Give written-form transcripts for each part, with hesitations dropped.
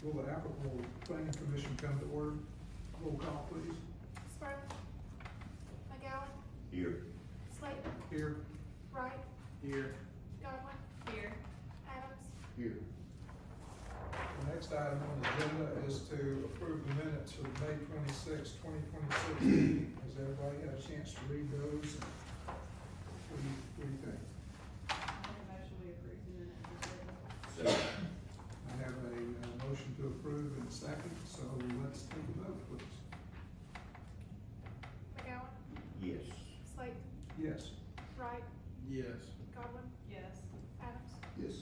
Will the applicable planning commission come to order? Roll call, please. Sparrow. McGowan. Here. Slayton. Here. Wright. Here. Godwin. Here. Adams. Here. The next item on the agenda is to approve the minutes for May 26, 2026 meeting. Has everybody had a chance to read those? What do you think? I make a motion we approve the minutes as written. Second. I have a motion to approve in a second, so let's take a vote, please. McGowan. Yes. Slayton. Yes. Wright. Yes. Godwin. Yes. Adams. Yes.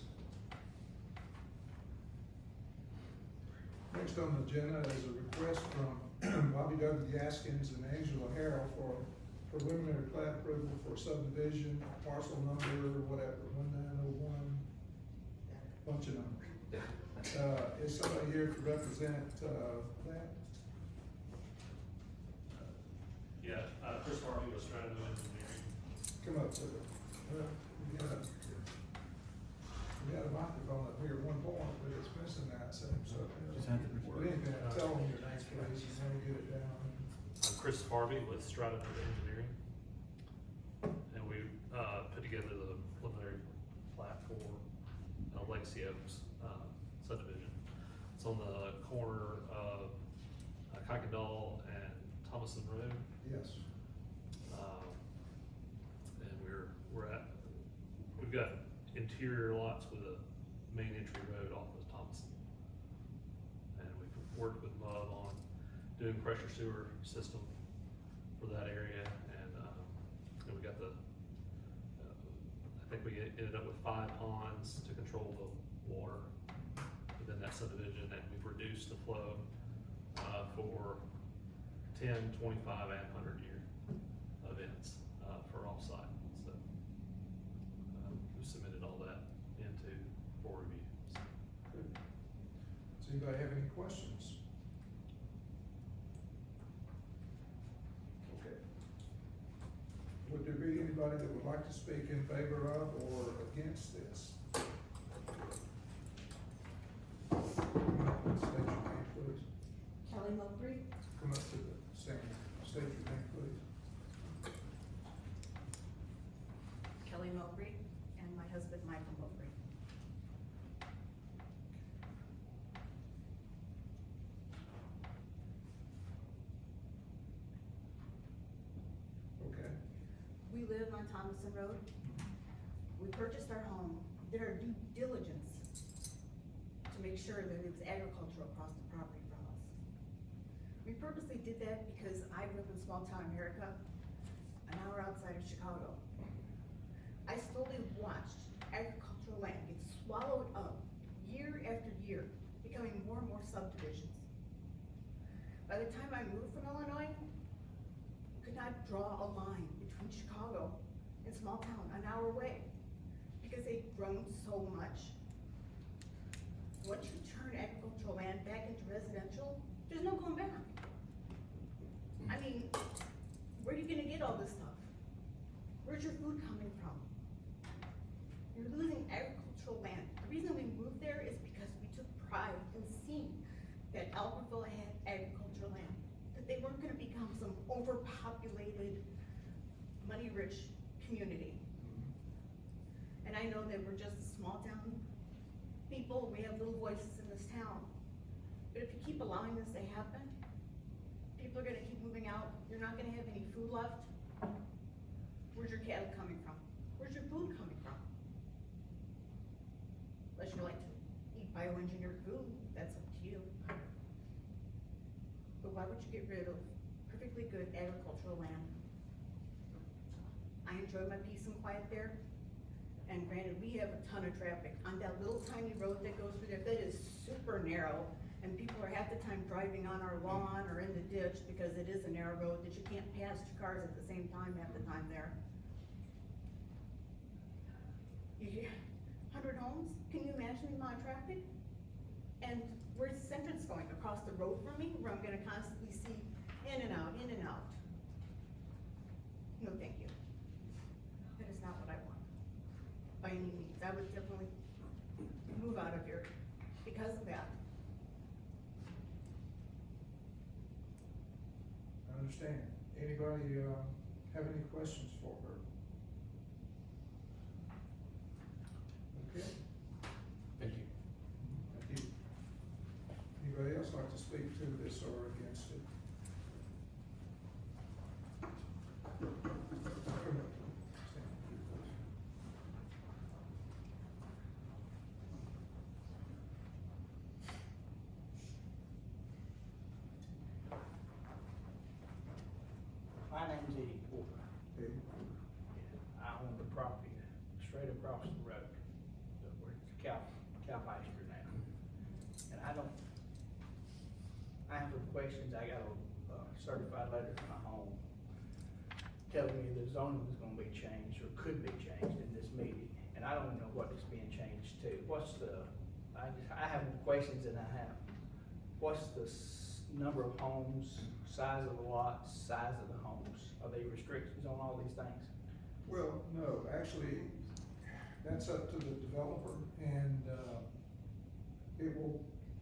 Next on the agenda is a request from Bobby W. Gaskins and Angela Harrell for preliminary plat approval for subdivision, parcel number, whatever, 1901, bunch of numbers. Is somebody here to represent, that? Yeah, Chris Harvey was trying to do engineering. Come up to it. Well, we got a microphone up here at one point, but it's missing that, so. But anyway, tell them your name, please, and then we get it down. I'm Chris Harvey with Strata Engineering. And we, put together the preliminary plat for Legacy Oaks, subdivision. It's on the corner of Kuykendall and Thomson Road. Yes. And we've got interior lots with a main entry road off of Thompson. And we've worked with MUB on doing pressure sewer system for that area, and we got I think we ended up with 5 ponds to control the water within that subdivision, and we've reduced the flow for 10, 25, and 100-year events for offsite. So we submitted all that for review. Good. Does anybody have any questions? Okay. Would there be anybody that would like to speak in favor of or against this? State your name, please. Kelly Mowbray. Come up to the stand. State your name, please. Kelly Mowbray and my husband Michael Mowbray. Okay. We live on Thompson Road. We purchased our home, did our due diligence to make sure that it was agricultural across the property from us. We purposely did that because I live in small town America, an hour outside of Chicago. I slowly watched agricultural land get swallowed up year after year, becoming more and more subdivisions. By the time I moved from Illinois, I could not draw a line between Chicago and small town an hour away because they've grown so much. Once you turn agricultural land back into residential, there's no going back. I mean, where are you gonna get all this stuff? Where's your food coming from? You're losing agricultural land. The reason we moved there is because we took pride in seeing that Albertville had agricultural land, that they weren't gonna become some overpopulated, money-rich community. And I know that we're just a small town people, we have little voices in this town. But if you keep allowing this to happen, people are gonna keep moving out, you're not gonna have any food left. Where's your cattle coming from? Where's your food coming from? Unless you like to eat bioengineered food, that's up to you. But why would you get rid of perfectly good agricultural land? I enjoy my peace and quiet there. And granted, we have a ton of traffic on that little tiny road that goes through there, that is super narrow. And people are half the time driving on our lawn or in the ditch because it is a narrow road that you can't pass 2 cars at the same time half the time there. You hear 100 homes, can you imagine the amount of traffic? And where's this entrance going? Across the road from me, where I'm gonna constantly see in and out, in and out. No, thank you. That is not what I want. By any means, I would definitely move out of here because of that. understand. Anybody, have any questions for her? Okay, Thank you. thank you. Anybody else like to speak to this or against it? My name's Eddie Porter. Okay. I own the property straight across the road, where it's cow pasture now. And I have some questions. I got a certified letter from my home telling me the zoning was gonna be changed or could be changed in this meeting. And I don't even know what it's being changed to. I have questions and what's the number of homes, size of the lots, size of the homes? Are there restrictions on all these things? Well, no, actually, that's up to the developer, and, it will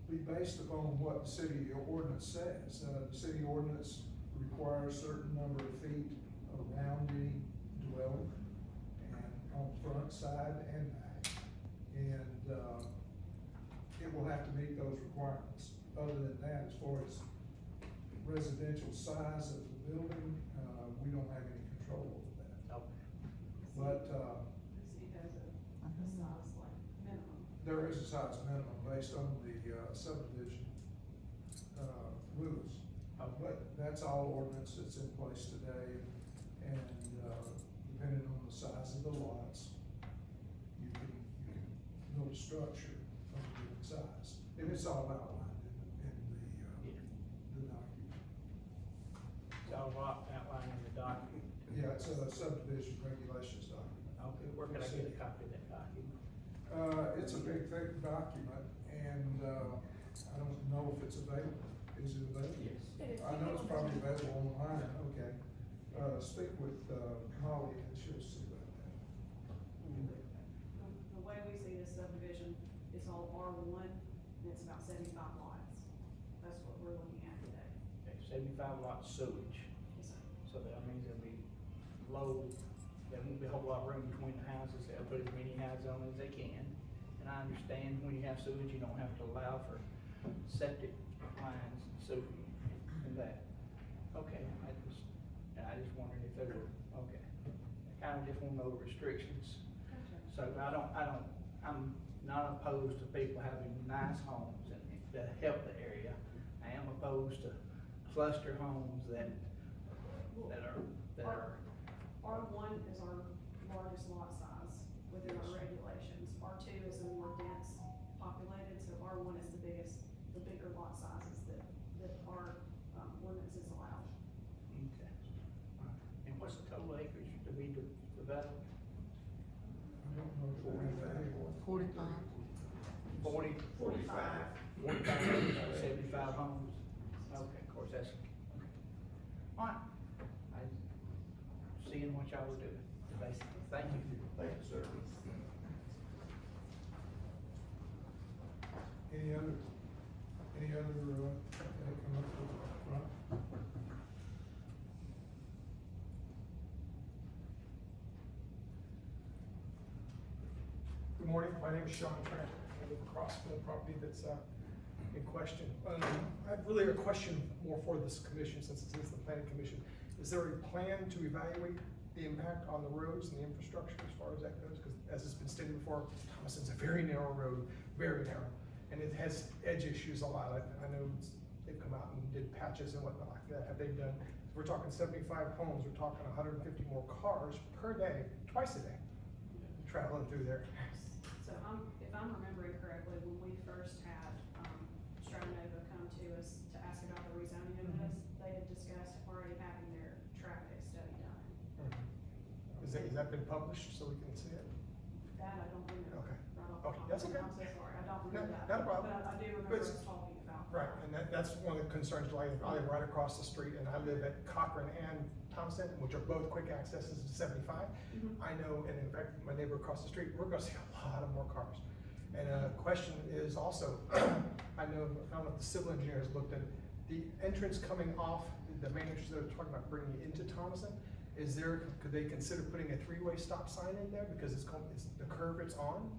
be based upon what the city ordinance says. The city ordinance requires a certain number of feet around the dwelling, and on front, side, and back. And, it will have to meet those requirements. Other than that, as far as residential size of the building, we don't have any control over that. Okay. But, The city has a size like minimum. there is a size minimum based on the subdivision, rules. But that's all ordinance that's in place today, and, depending on the size of the lots, you can build a structure of a given size. And it's all outlined in the document. It's all outlined in the document. Yeah, it's a subdivision regulations document. Okay, where can I get a copy of that document? It's a big thick document, and, I don't know if it's available. Is it available? Yes. It is. I know it's probably available online, okay. Speak with, Holly, and she'll see about that. The way we see this subdivision is all R1, and it's about 75 lots. That's what we're looking at today. Okay, 75 lot sewage, Yes, sir. so that means there'll be low, there won't be a whole lot of room between the houses, they'll put as many houses on as they can. And I understand when you have sewage, you don't have to allow for septic lines, sewage, and that. Okay, I just wondered if there were, okay. I kinda just want to know the restrictions. So I'm not opposed to people having nice homes and that help the area. I am opposed to cluster homes that are. R1 is our largest lot size within our regulations. R2 is a more dense populated, so R1 is the bigger lot sizes that our ordinances allow. Okay. And what's the total acreage to be developed? I don't know if we have that. 45. 40? 45. 45, 75 homes? Okay, of course, that's, okay. All right. I seeing what y'all were doing, basically. Thank you. Thank you, sir. Any other, that come up to the front? Good morning, my name is Sean Trent. I live across from the property that's in question. I have really a question more for this commission, since it is the planning commission. Is there a plan to evaluate the impact on the roads and the infrastructure as far as that goes? Because as has been stated before, Thomason's a very narrow road, very narrow, and it has edge issues a lot. I know they've come out and did patches and whatnot like that. Have they done, we're talking 75 homes, we're talking 150 more cars per day, twice a day, traveling through there. So if I'm remembering correctly, when we first had, Stratnova come to us to ask about the rezoning of this, they had discussed already having their traffic study done. Has that been published so we can see it? That I don't remember. Okay. Right off the Okay, top that's of my head. okay. I'm so sorry, I don't remember that. Not a problem. But I do remember But us it's- talking about. Right, and that's one of the concerns, like, I live right across the street, and I live at Cochran and Thomson, which are both quick accesses to 75. Mhm. I know, and in fact, my neighbor across the street, we're gonna see a lot of more cars. And question is also, I don't know if the civil engineers looked at the entrance coming off the main entrance they're talking about bringing into Thomson, could they consider putting a three-way stop sign in there? Because it's the curve it's on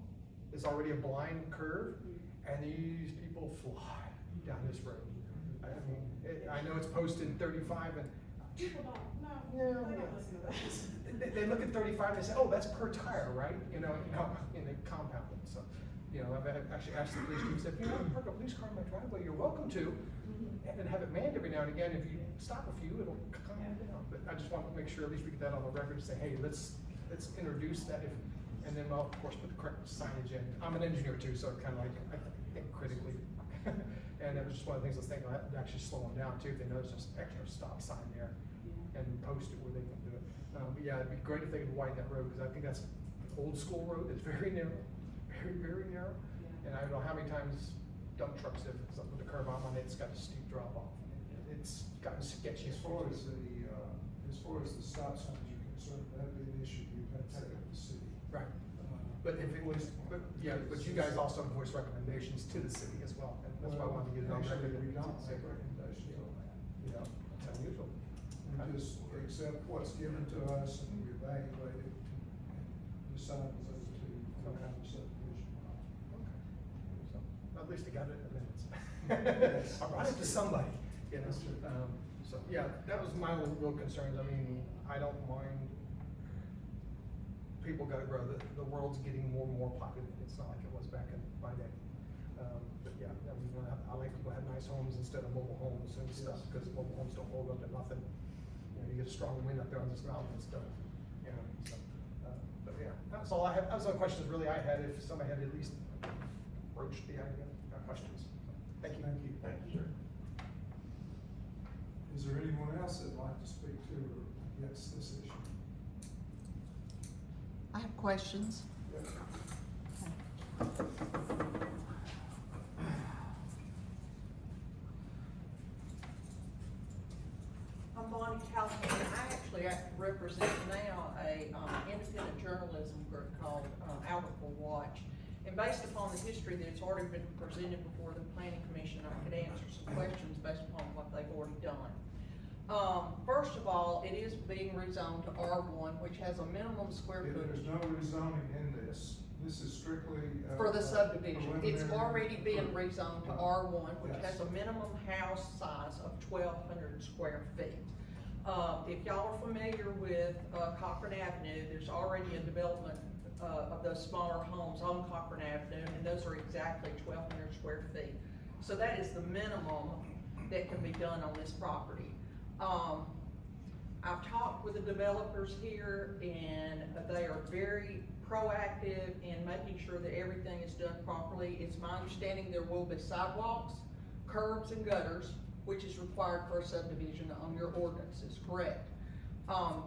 is already a blind curve, and these people fly down this road. I mean, I know it's posted 35 and. People don't, no, Yeah, they yeah. don't listen to that. They look at 35 and they say, oh, that's per tire, right? You know, and they compound it, so. You know, I've actually asked the police chief, said, if you want to park a police car in my driveway, you're welcome to. And then have it manned every now and again, if you stop a few, it'll calm down. But I just want to make sure at least we get that on the record to say, hey, let's introduce that and then I'll, of course, put the correct signage in. I'm an engineer too, so kind of like, I think critically. And it was just one of the things I was thinking, I'd actually slow them down too, if they notice just extra stop sign there and post it where they can do it. But yeah, it'd be great if they could widen that road, because I think that's an old school road, it's very narrow, very, very narrow. And I don't know how many times dump trucks have something with the curb on it, it's got a steep drop off. It's gotten sketchy. As far as the stop signs are concerned, that'd be an issue you'd have to take up with the city. Right. But if it was, but you guys also voice recommendations to the city as well, and that's why I wanted to get it on record. Actually, we don't make recommendations on that. Yeah, it's unusual. We just accept what's given to us and we evaluate it and decide whether to come out of subdivision or not. Okay. So, at least I got it in the minutes. Yes. I brought it to somebody, you know. That's true. So, yeah, that was my only real concerns. I mean, I don't mind, people gotta grow, the world's getting more and more populated. It's not like it was back in my day. But yeah, I mean, I like people that have nice homes instead of mobile homes and stuff, because mobile homes don't hold up to nothing. You know, you get a strong wind up there on this mountain and stuff, you know, so, but yeah, that's all I have, that's all the questions really I had, if somebody had at least broached the idea, questions. Thank you. Thank you. Thank you, sir. Is there anyone else that'd like to speak to or against this issue? I have questions. I'm Bonnie Callahan. I actually represent now a independent journalism group called Albertville Watch. And based upon the history that's already been presented before the Planning Commission, I could answer some questions based upon what they've already done. First of all, it is being rezoned to R1, which has a minimum square There's footage no rezoning in this. This is strictly. for the subdivision. It's preliminary. already been rezoned to R1, which Yes. has a minimum house size of 1,200 square feet. If y'all are familiar with Cochran Avenue, there's already a development of those smaller homes on Cochran Avenue, and those are exactly 1,200 square feet. So that is the minimum that can be done on this property. I've talked with the developers here, and they are very proactive in making sure that everything is done properly. It's my understanding there will be sidewalks, curbs, and gutters, which is required for a subdivision on your ordinances, correct?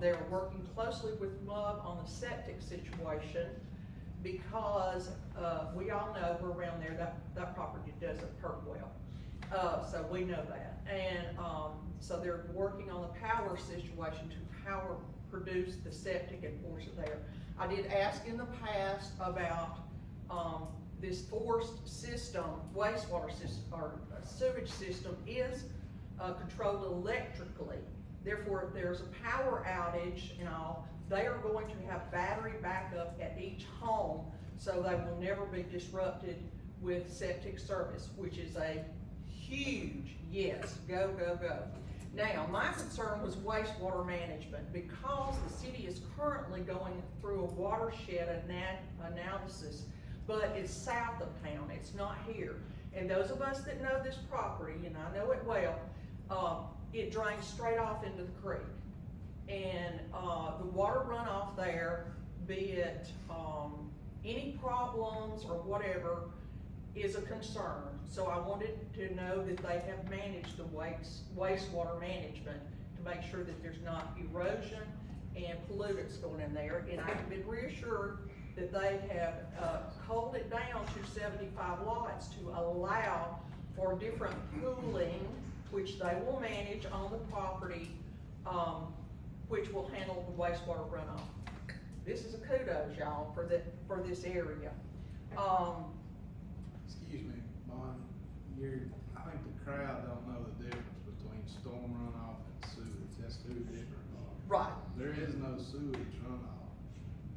They're working closely with MUB on the septic situation, because we all know we're around there, that property doesn't perk well. So we know that. And so they're working on the power situation to power produce the septic and force it there. I did ask in the past about this forced system, wastewater system, or sewage system is controlled electrically. Therefore, if there's a power outage and all, they are going to have battery backup at each home, so they will never be disrupted with septic service, which is a huge yes, go, go, go. Now, my concern was wastewater management, because the city is currently going through a watershed analysis, but it's south of town, it's not here. And those of us that know this property, and I know it well, it drains straight off into the creek. And the water runoff there, be it any problems or whatever, is a concern. So I wanted to know that they have managed the wastewater management to make sure that there's not erosion and pollutants going in there. And I've been reassured that they have culled it down to 75 lots to allow for different pooling, which they will manage on the property, which will handle the wastewater runoff. This is a kudos, y'all, for this area. Excuse me, Bonnie, I think the crowd don't know the difference between storm runoff and that's two different. Right, There is no sewage runoff.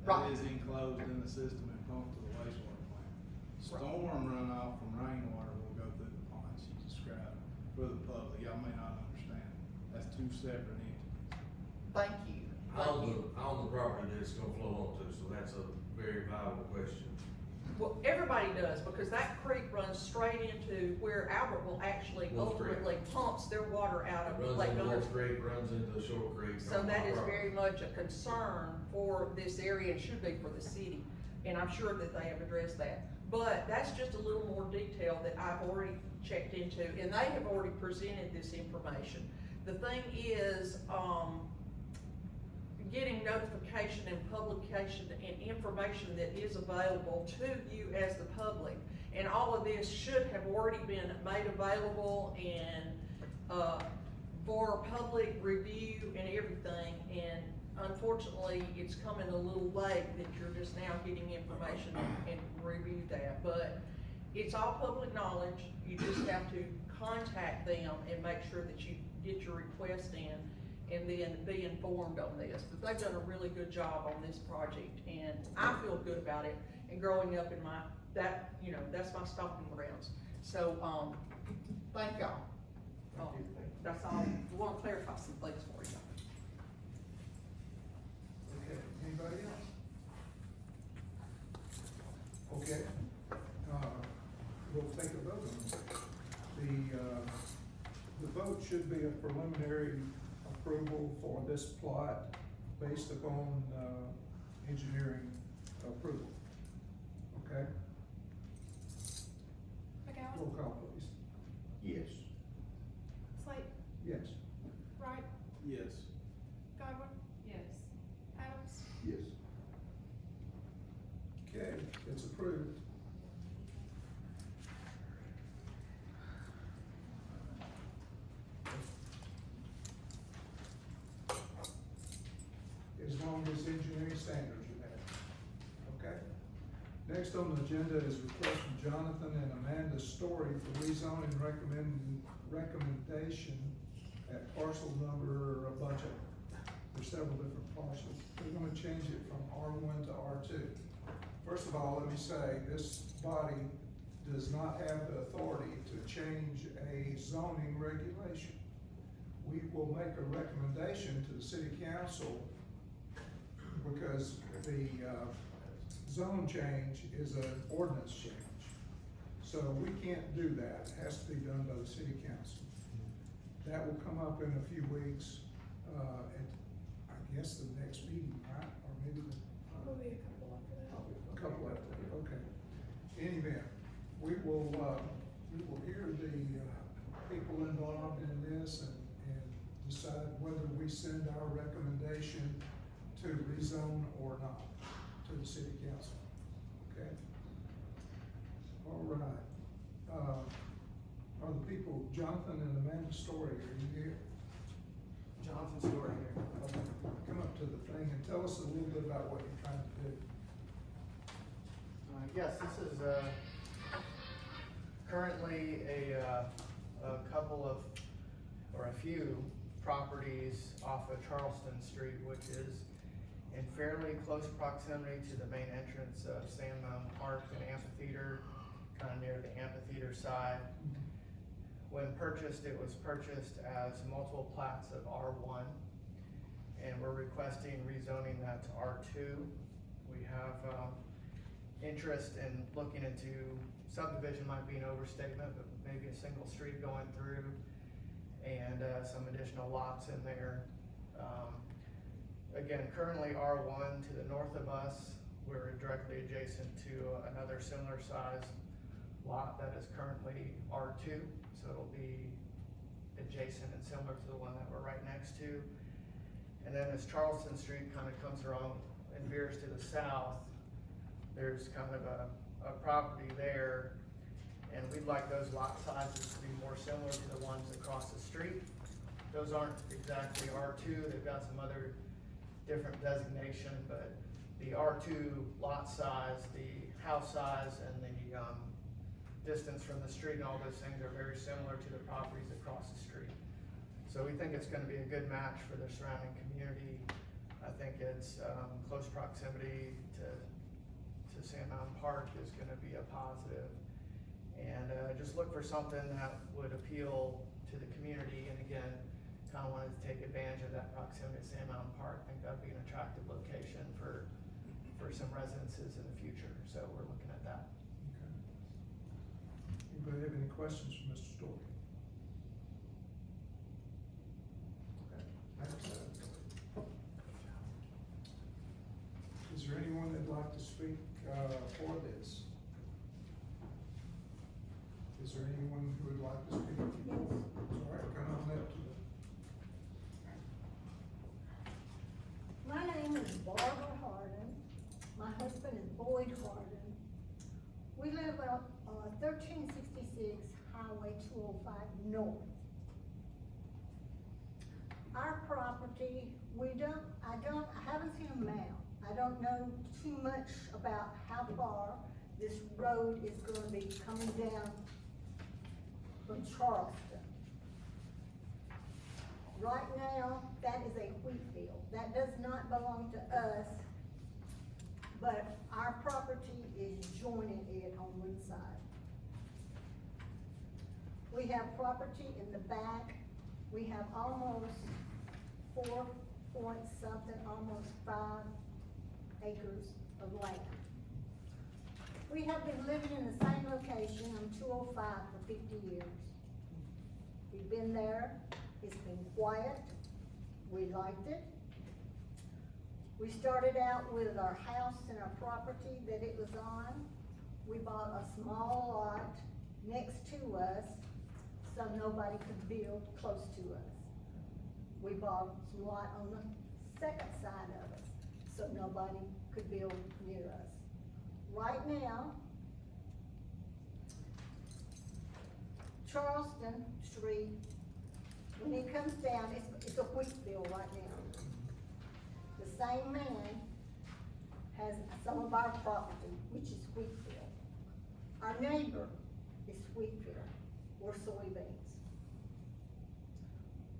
Right. That is enclosed in the system and pumped to the wastewater plant. Storm runoff from rainwater will go through the ponds you described for the public. Y'all may not understand. That's two separate entities. thank you. On the property that it's gonna flow onto, so that's a very viable question. Well, everybody does, because that creek runs straight into where Albertville actually Wolf Creek. ultimately pumps their water out of Runs Lake into Guntersville. Wolf Creek, runs into Shore Creek. So on that my is property. very much a concern for this area, and should be for the city, and I'm sure that they have addressed that. But that's just a little more detail that I've already checked into, and they have already presented this information. The thing is, getting notification and publication and information that is available to you as the public. And all of this should have already been made available and, for public review and everything. And unfortunately, it's coming a little late that you're just now getting information and review that. But it's all public knowledge. You just have to contact them and make sure that you get your request in, and then be informed on this. But they've done a really good job on this project, and I feel good about it. And growing up in that's my stomping grounds. So, thank y'all. That's all. I want to clarify some things for you. Okay, anybody else? Okay, we'll take a vote on it. The vote should be a preliminary approval for this plot based upon, engineering approval. Okay, McGowan, roll call please. Yes. Slate, Yes. Wright, Yes. Godwin, Yes. Adams, Yes. Okay, it's approved. As long as engineering standards are met. Okay? Next on the agenda is request from Jonathan and Amanda Storey for rezoning recommendation at parcel number, a bunch of, there's several different parcels. We're gonna change it from R1 to R2. First of all, let me say, this body does not have the authority to change a zoning regulation. We will make a recommendation to the city council because the, zone change is an ordinance change. So we can't do that, it has to be done by the city council. That will come up in a few weeks, at, I guess, the next meeting, right? Or maybe the, probably a couple after that. a couple after that, okay. In any event, we will hear the, people involved in this and decide whether we send our recommendation to rezone or not to the city council, okay? All right, are the people, Jonathan and Amanda Storey, are you here? Jonathan Storey here. Okay, come up to the thing and tell us a little bit about what you're trying to do. Yes, this is, currently a couple of, or a few properties off of Charleston Street, which is in fairly close proximity to the main entrance of Sand Mtn Park and Amphitheater, kind of near the amphitheater side. When purchased, it was purchased as multiple plats of R1, and we're requesting rezoning that to R2. We have interest in looking into subdivision, might be an overstatement, but maybe a single street going through and some additional lots in there. Again, currently R1 to the north of us, we're directly adjacent to another similar size lot that is currently R2, so it'll be adjacent and similar to the one that we're right next to. And then as Charleston Street kind of comes around and veers to the south, there's kind of a property there, and we'd like those lot sizes to be more similar to the ones across the street. Those aren't exactly R2, they've got some other different designation, but the R2 lot size, the house size, and the distance from the street and all those things are very similar to the properties across the street. So we think it's gonna be a good match for the surrounding community. I think it's, close proximity to Sand Mtn Park is gonna be a positive. And, just look for something that would appeal to the community, and again, kinda wanted to take advantage of that proximity to Sand Mtn Park. I think that'd be an attractive location for some residences in the future, so we're looking at that. Okay. Anybody have any questions for Mr. Storey? Okay, next item. Is there anyone that'd like to speak, for this? Is there anyone who would like to speak? All right, come on up to the. My name is Barbara Hardin. My husband is Boyd Hardin. We live on 1366 Highway 205 North. Our property, I haven't seen a map. I don't know too much about how far this road is gonna be coming down from Charleston. Right now, that is a wheat field. That does not belong to us, but our property is joining it on one side. We have property in the back. We have almost almost 5 acres of land. We have been living in the same location on 205 for 50 years. We've been there, it's been quiet, we liked it. We started out with our house and our property that it was on. We bought a small lot next to us so nobody could build close to us. We bought some lot on the second side of us so nobody could build near us. Right now, Charleston Street, when it comes down, it's a wheat field right now. The same man has some of our property, which is wheat field. Our neighbor is wheat field, or soybeans.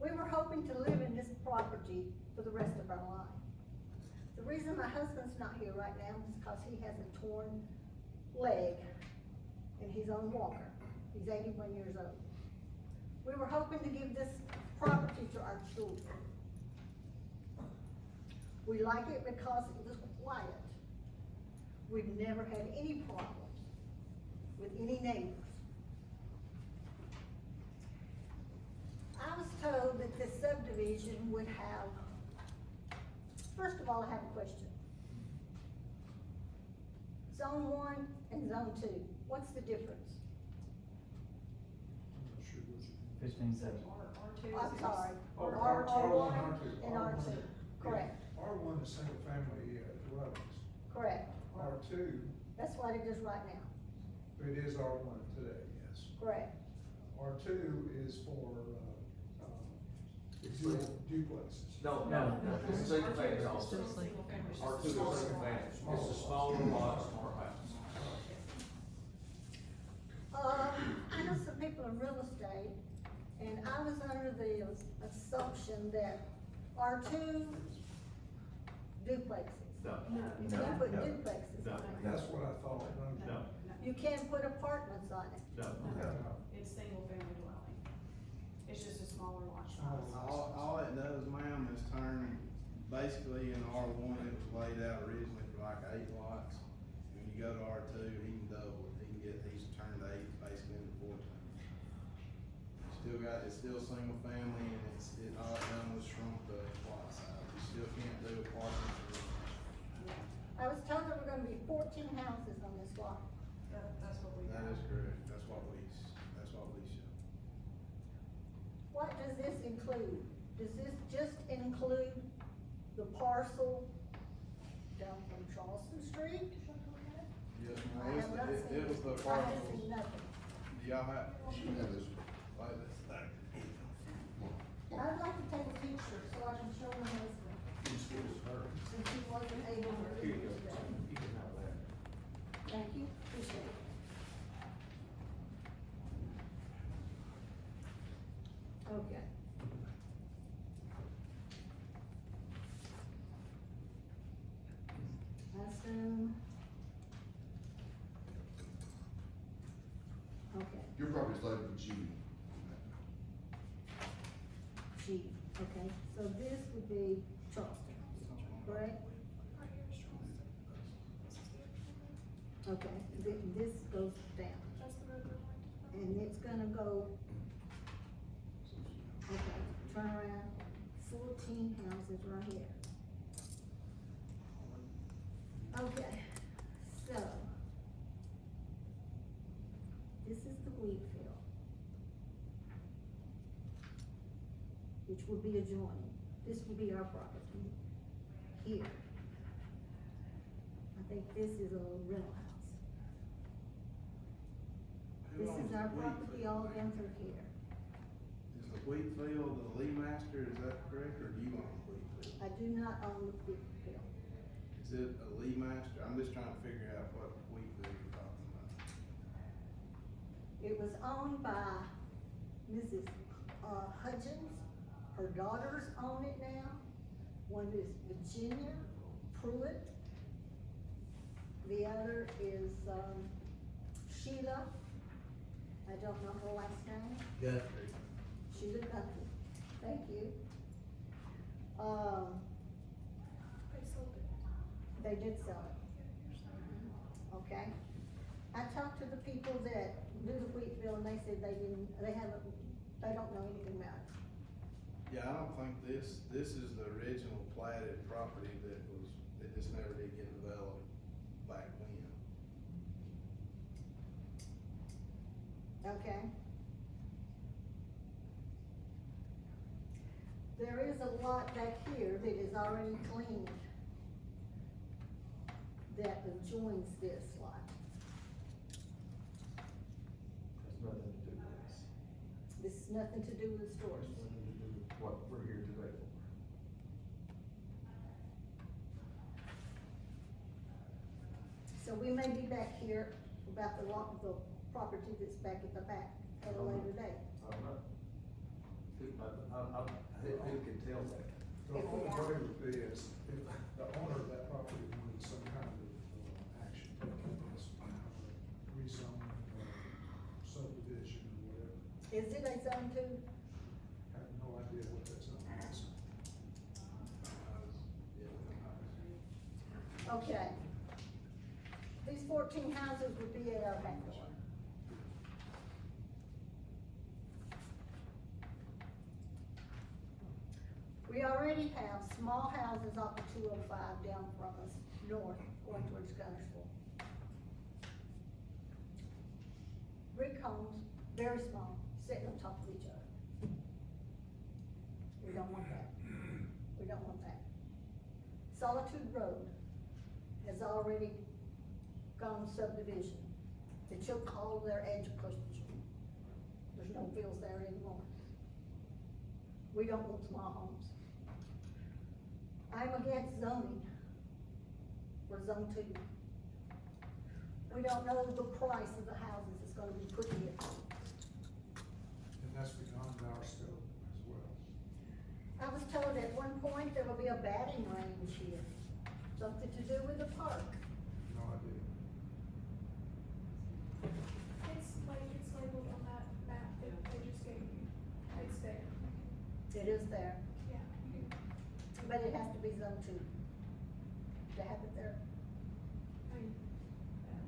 We were hoping to live in this property for the rest of our life. The reason my husband's not here right now is because he has a torn leg and he's on a walker. He's 81 years old. We were hoping to give this property to our children. We like it because it was quiet. We've never had any problems with any neighbors. I was told that this subdivision would have, first of all, I have a question. Zone 1 and Zone 2, what's the difference? I'm not sure which. 2 15 I'm sorry, Oh, R1 R1, and R2, correct, R1 is single family dwellings. correct. R2, That's what it is right now, it is R1 today, yes. correct. R2 is for, duplexes. No, this is single family also. R2 is single family, it's a smaller lot, smaller house. I know some people in real estate, and I was under the assumption that R2 duplexes. No. You can't put duplexes on it. That's what I thought, no. You can't put apartments on it. No. It's single family dwelling. It's just a smaller lot Smaller size. lot. All it does, ma'am, is turn, basically in R1, it was laid out originally for like 8 lots. When you go to R2, he can double it, he's turned 8 basically into 14. It's still single family, and all it done was shrunk the lot size. You still can't do apartments. I was told there were gonna be 14 houses on this lot. That's what we. That is correct, that's what we show. What does this include? Does this just include the parcel down from Charleston Street? Yes, I have not ma'am, seen it was the I haven't parcel. seen nothing. Do y'all have, like this thing? I'd like to take a picture so I can show my husband, since he wasn't able to be here today. Thank you, appreciate it. Okay. Okay, Your property's labeled G. G, okay, so this would be Charleston, correct? Right here is Charleston. This is the actual road. Okay, this goes down, That's the road we're going to. and it's gonna go, okay, turn around, 14 houses right here. Okay, so, this is the wheat field, which will be adjoining. This will be our property here. I think this is a rental house. Who This owns is our the wheat property field? all down through here. Is the wheat field the Lee Master, is that correct, or do you own the wheat field? I do not own the wheat field. Is it a Lee Master? I'm just trying to figure out what wheat field you're talking about. It was owned by Mrs. Hudgens. Her daughters own it now. One is Virginia Pruitt. The other is, Sheila. I don't know her last name. Guthrie. Sheila Guthrie. Thank you. They sold it. They did sell it, Yeah, here's that. okay? I talked to the people that do the wheat field and they said they don't know anything about it. Yeah, I don't think this is the original platted property that just never did get developed back when. Okay. There is a lot back here that is already cleaned that adjoins this lot. Has nothing to do with this. This is nothing to do with stores. Has nothing to do with what we're here today for. So we may be back here about the lot, the property that's back at the back at a later date. I don't know. Who can tell that? The only way would be is if the owner of that property wanted some kind of, action, rezone, subdivision or whatever. Is it a zone two? I have no idea what that zone is. Okay. These 14 houses would be at our back door. We already have small houses off of 205 down from us, north, going towards Gunnersville. Brick homes, very small, sitting on top of each other. We don't want that. We don't want that. Solitude Road has already gone subdivision. The children call their agriculture. There's no fields there anymore. We don't want small homes. I'm against zoning for zone 2. We don't know the price of the houses that's gonna be put in. And that's beyond our scope as well. I was told at one point there will be a batting range here, something to do with the park. No idea. It's labeled on that map that they just gave you. It's there. It is there, Yeah, you can, but it has to be zone 2 to have it there. I mean, yeah.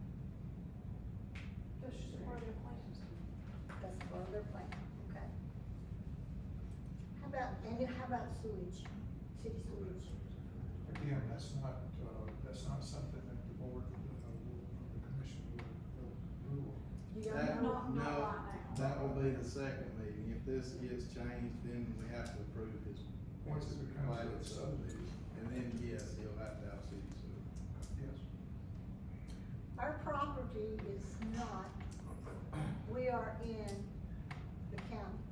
That's just a part of their plans. That's part of their plan, okay? How about sewage, city sewage? Again, that's not something that the board, the commission will rule. You don't That, know? Not no, right now. that will be the second meeting. If this gets changed, then we have to approve his. Once it becomes a platted subdivision. And then, yes, he'll have to have city sewer. Yes. Our property is not, we are in the county.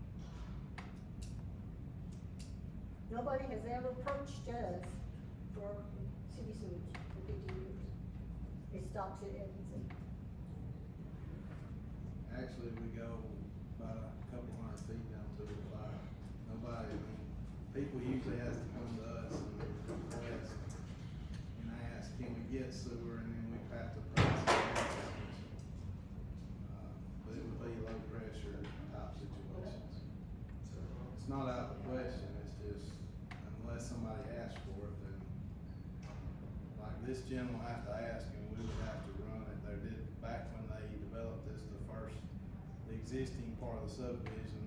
Nobody has ever approached us for city sewage for 50 years. It stops at Edmondson. Actually, we go about a couple hundred feet down to the fire. Nobody, I mean, people usually has to come to us and request and ask, can we get sewer, and then we have to price it. But it would be pressure type situations. So it's not out of the question, it's just unless somebody asks for it, then like this gentleman will have to ask and we would have to run it. They did, back when they developed this, the existing part of the subdivision,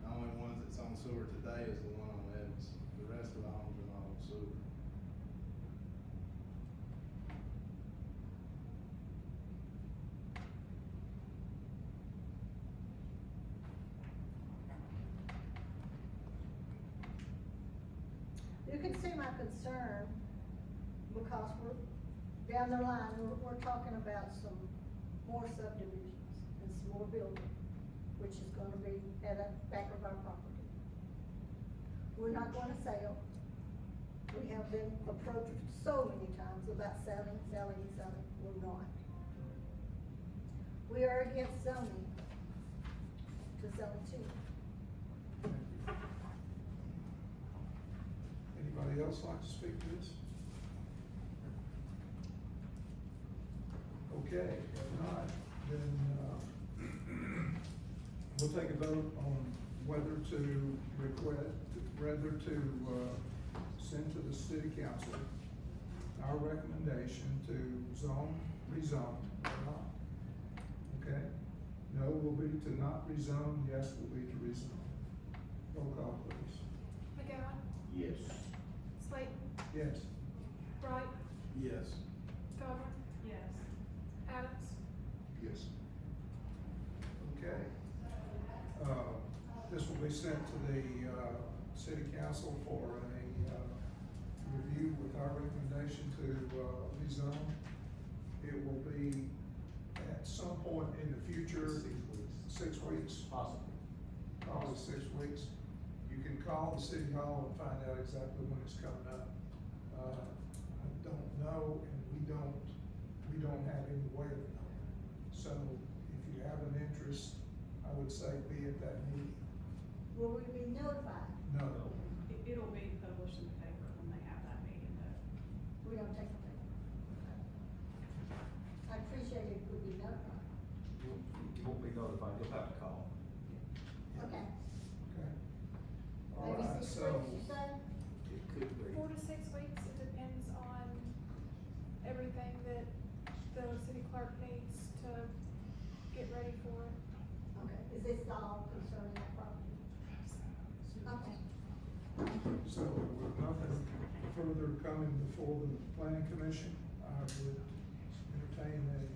the only one that's on sewer today is the one on Edmondson. The rest of the homes are not on sewer. You can see my concern, because we're, down the line, we're talking about some more subdivisions and some more building, which is gonna be at the back of our property. We're not gonna sell. We have been approached so many times about selling, we're not. We are against zoning to zone 2. Anybody else like to speak to this? Okay, if not, then, we'll take a vote on whether to send to the city council our recommendation to rezone or not. Okay? No will be to not rezone, yes will be to rezone. Roll call, please. McGowan, Yes. Slayton, Yes. Wright, Yes. Goddard, Yes. Adams. Yes. Okay. This will be sent to the, city council for a, review with our recommendation to, rezone. It will be at some point in the future. 6 weeks. 6 weeks, Possibly. probably 6 weeks. You can call the city hall and find out exactly when it's coming up. I don't know, and we don't have any way of knowing. So if you have an interest, I would say be at that meeting. Will we be notified? No, It'll be published in the paper when they have that meeting, though. We don't take the paper. I appreciate it, would be notified. You won't be notified, you'll have to call. Okay. okay. All Maybe right, 6 so, weeks, you say? It could be. 4 to 6 weeks, it depends on everything that the city clerk needs to get ready for it. Okay, is this all concerning that property? Okay. so with nothing further coming before the planning commission, I would entertain a